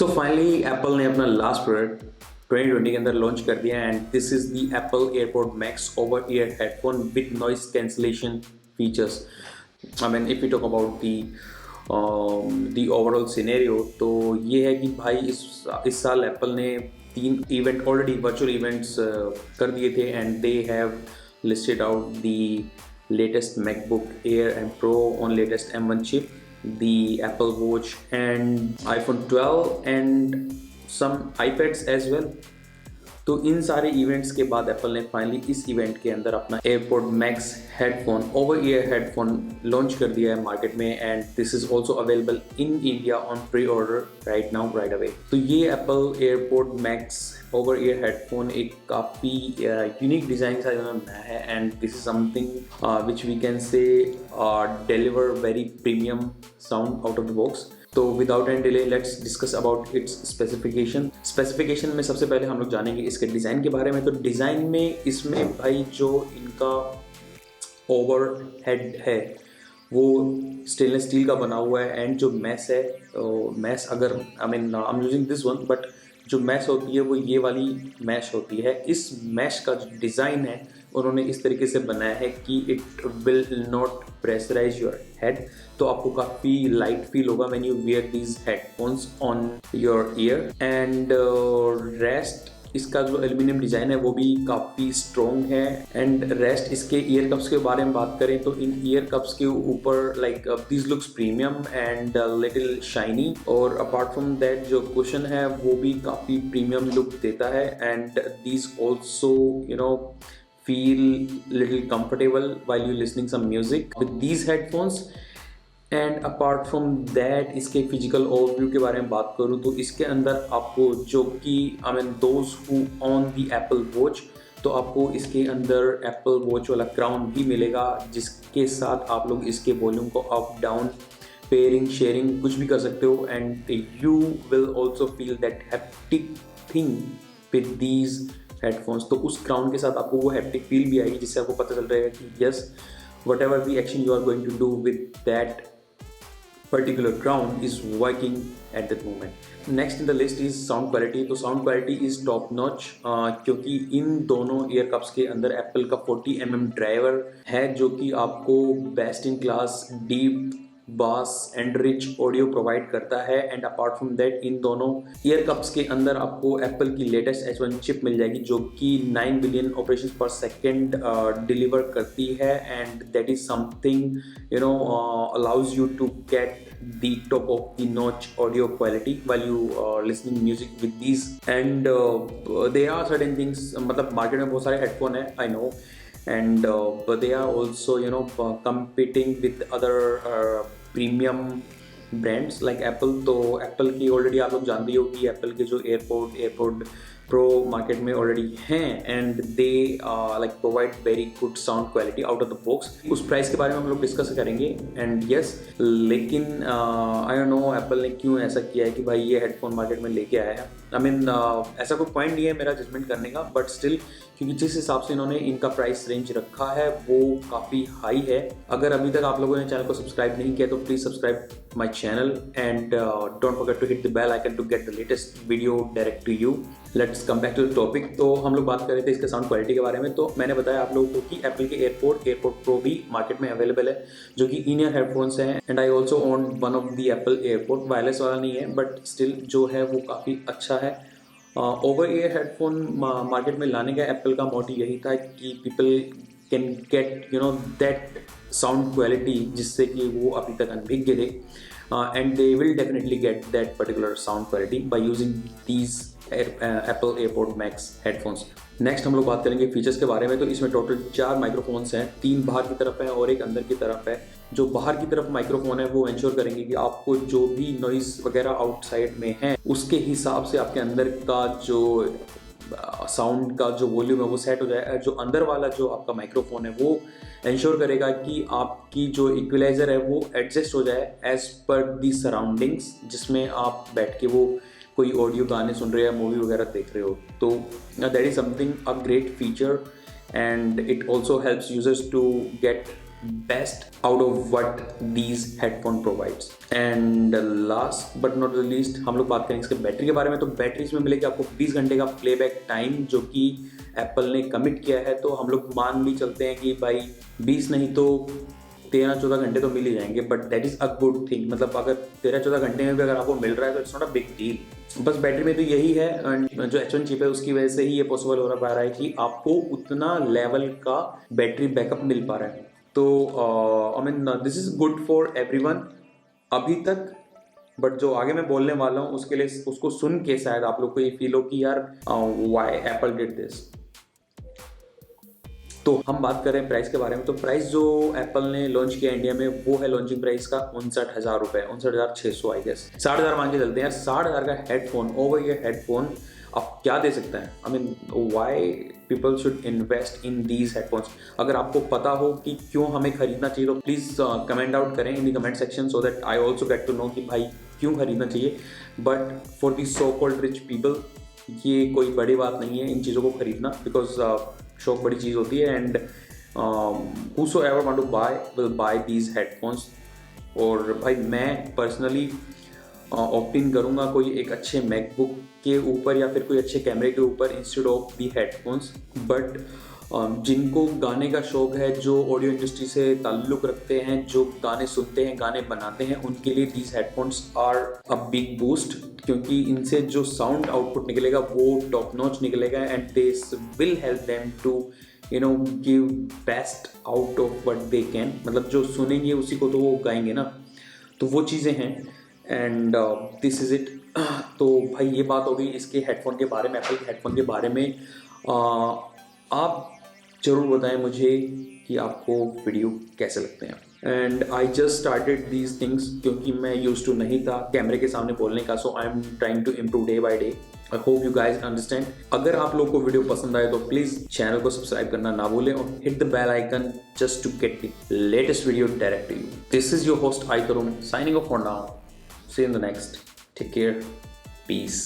So finally Apple ने अपना last product 2020 के अंदर लॉन्च कर दिया and this is the Apple AirPod Max over ear headphone with noise cancellation features. I mean if you talk about the overall scenario, तो ये है कि भाई इस साल एप्पल ने 3 इवेंट ऑलरेडी वर्चुअल इवेंट्स कर दिए थे and they have listed out the latest MacBook Air and Pro on latest M1 chip, the Apple Watch and iPhone 12 and some iPads as well। तो इन सारे इवेंट्स के बाद Apple ने finally इस event के अंदर अपना AirPod Max headphone over ear headphone launch कर दिया है मार्केट में and this is also available in India on pre order right now right away. तो ये Apple AirPod Max over ear headphone एक काफ़ी यूनिक डिज़ाइन के साथ इन्होंने बनाया है and this is something which we can say deliver very premium sound out of the box. तो without any delay let's discuss about it's specification में सबसे पहले हम लोग जानेंगे इसके डिज़ाइन के बारे में। तो डिज़ाइन में इसमें भाई जो इनका ओवर हेड है वो स्टेनलेस स्टील का बना हुआ है एंड जो मैश है मैश अगर I mean I am using this one but जो मैश होती है वो ये वाली मैश होती है। इस मैश का जो डिज़ाइन है उन्होंने इस तरीके से बनाया है कि it will not pressurise your head, तो आपको काफ़ी लाइट फील होगा when you wear these headphones on your ear and rest इसका जो एल्यूमिनियम डिज़ाइन है वो भी काफ़ी स्ट्रॉन्ग है एंड रेस्ट इसके ईयर कप्स के बारे में बात करें तो इन ईयर कप्स के ऊपर like this looks premium and little shiny और अपार्ट फ्रॉम दैट जो कुशन है वो भी काफ़ी प्रीमियम लुक देता है and this also you know feel little comfortable while you listening some music with these headphones। And apart from that इसके physical overview के बारे में बात करूँ तो इसके अंदर आपको जो कि I mean those who on the Apple watch, तो आपको इसके अंदर एप्पल वॉच वाला क्राउन भी मिलेगा जिसके साथ आप लोग इसके वॉल्यूम को अप डाउन पेयरिंग शेयरिंग कुछ भी कर सकते हो and you will also feel that haptic thing with these headphones. तो उस क्राउन के साथ आपको वो हैप्टिक फील भी आएगी जिससे आपको पता चल रहा है कि yes whatever the action you are going to do with that particular crown is working at that moment। Next in the list is sound quality। तो sound quality is top notch क्योंकि इन दोनों year cups के अंदर Apple का 40 mm driver है जो कि आपको बेस्ट इन क्लास डीप बास एंड रिच ऑडियो प्रोवाइड करता है and apart from that in दोनों ईयर कप्स के अंदर आपको एप्पल की लेटेस्ट H1 चिप मिल जाएगी जो कि 9 billion operations per second deliver करती है and that is something you know allows you to get the top of the notch audio quality while you listening music with these and there are certain things मतलब market में बहुत सारे headphone है I know and but they are also you know competing with other premium brands like Apple। तो Apple की already आप लोग जानते हो कि Apple के जो एयरपोड प्रो मार्केट में ऑलरेडी हैं and they like provide very good sound quality out of the box. उस प्राइस के बारे में हम लोग डिस्कस करेंगे एंड यस लेकिन आई डोंट नो एप्पल ने क्यों ऐसा किया है कि भाई ये हेडफोन मार्केट में लेके आया है। आई मीन ऐसा कोई पॉइंट नहीं है मेरा जजमेंट करने का बट स्टिल क्योंकि जिस हिसाब से इन्होंने इनका प्राइस रेंज रखा है वो काफ़ी हाई है। अगर अभी तक आप लोगों ने चैनल को सब्सक्राइब नहीं किया तो please subscribe my channel and don't forget to hit the bell icon to get the latest video direct to you. Let's come back to the topic. तो हम लोग बात कर रहे थे इसके साउंड क्वालिटी के बारे में। तो मैंने बताया आप लोगों को कि एप्पल के एयरपोड प्रो भी मार्केट में अवेलेबल है जो कि इन ईयर हेडफोन्स हैं and I also own one of the Apple AirPod, wireless वाला नहीं है बट स्टिल जो है वो काफ़ी अच्छा है। ओवर ईयर हेडफोन मार्केट में लाने का एप्पल का मोटिव यही था कि people can get you know that sound quality जिससे कि वो अभी तक अनभिज्ञ थे and they will definitely get that particular sound quality by using these Apple AirPod Max headphones. Next हम लोग बात करेंगे फीचर्स के बारे में। तो इसमें टोटल 4 माइक्रोफोन्स हैं, 3 बाहर की तरफ है और एक अंदर की तरफ है। जो बाहर की तरफ माइक्रोफोन है वो इंश्योर करेंगे कि आपको जो भी नॉइज़ वगैरह आउटसाइड में है उसके हिसाब से आपके अंदर का जो साउंड का जो वॉल्यूम है वो सेट हो जाए। जो अंदर वाला जो आपका माइक्रोफोन है वो इंश्योर करेगा कि आपकी जो इक्वलाइज़र है वो एडजस्ट हो जाए एज पर दी सराउंडिंग्स जिसमें आप बैठ के वो कोई ऑडियो गाने सुन रहे हैं मूवी वगैरह देख रहे हो। तो that is something a great feature and it also helps users to get best out of what these headphone provides. And last but not the least, हम लोग बात करेंगे इसके बैटरी के बारे में। तो बैटरी इसमें मिलेगी आपको 20 घंटे का प्लेबैक टाइम, जो कि एप्पल ने कमिट किया है। तो हम लोग मान भी चलते हैं कि भाई 20 नहीं तो 13-14 घंटे तो मिल ही जाएंगे, but that is a good thing. मतलब अगर 13-14 घंटे में भी अगर आपको मिल रहा है तो it's not a big deal. बस बैटरी में तो यही है, एंड जो H1 चिप है उसकी वजह से ही ये पॉसिबल हो पा रहा है कि आपको उतना लेवल का बैटरी बैकअप मिल पा रहा है। तो I mean this is good for everyone अभी तक, बट जो आगे मैं बोलने वाला हूँ उसके लिए, उसको सुन के शायद आप लोग को ये फील हो कि यार व्हाई एप्पल डिड दिस। तो हम बात करें प्राइस के बारे में। तो प्राइस जो एप्पल ने लॉन्च किया इंडिया में वो है लॉन्चिंग प्राइस का 59,000 रुपये, 59,600 आई गेस, 60,000 मान के चलते हैं। 60,000 का हेडफोन, ओवर ईयर हेडफोन आप क्या दे सकते हैं? I mean why people should invest in these headphones. अगर आपको पता हो कि क्यों हमें खरीदना चाहिए तो प्लीज़ कमेंट आउट करें in the comment section, so that I also get to know कि भाई क्यों खरीदना चाहिए। But for the so called rich people ये कोई बड़ी बात नहीं है इन चीज़ों को खरीदना, बिकॉज शौक बड़ी चीज़ होती है। And whosoever want to buy will buy these headphones. और भाई मैं पर्सनली ऑप्ट करूँगा कोई एक अच्छे मैकबुक के ऊपर या फिर कोई अच्छे कैमरे के ऊपर instead of the headphones. But जिनको गाने का शौक है, जो ऑडियो इंडस्ट्री से ताल्लुक़ रखते हैं, जो गाने सुनते हैं, गाने बनाते हैं, उनके लिए these headphones are a big boost, क्योंकि इनसे जो साउंड आउटपुट निकलेगा वो टॉप नॉच निकलेगा। And this will help them to give best out of what they can. मतलब जो सुनेंगे उसी को तो वो गाएंगे ना, तो वो चीज़ें हैं। And this is it. तो भाई ये बात हो गई इसके हेडफोन के बारे में, एप्पल के हेडफोन के बारे में। आप ज़रूर बताएं मुझे कि आपको वीडियो कैसे लगते हैं। And I just started these things क्योंकि मैं यूज टू नहीं था कैमरे के सामने बोलने का, so I am trying to improve day by day. I hope you guys understand. अगर आप लोग को वीडियो पसंद आए तो प्लीज़ चैनल को सब्सक्राइब करना ना भूलें और hit the bell icon just to get the latest video direct to you. This is your host iTarun signing off for now. See you in the next. Take care. Peace.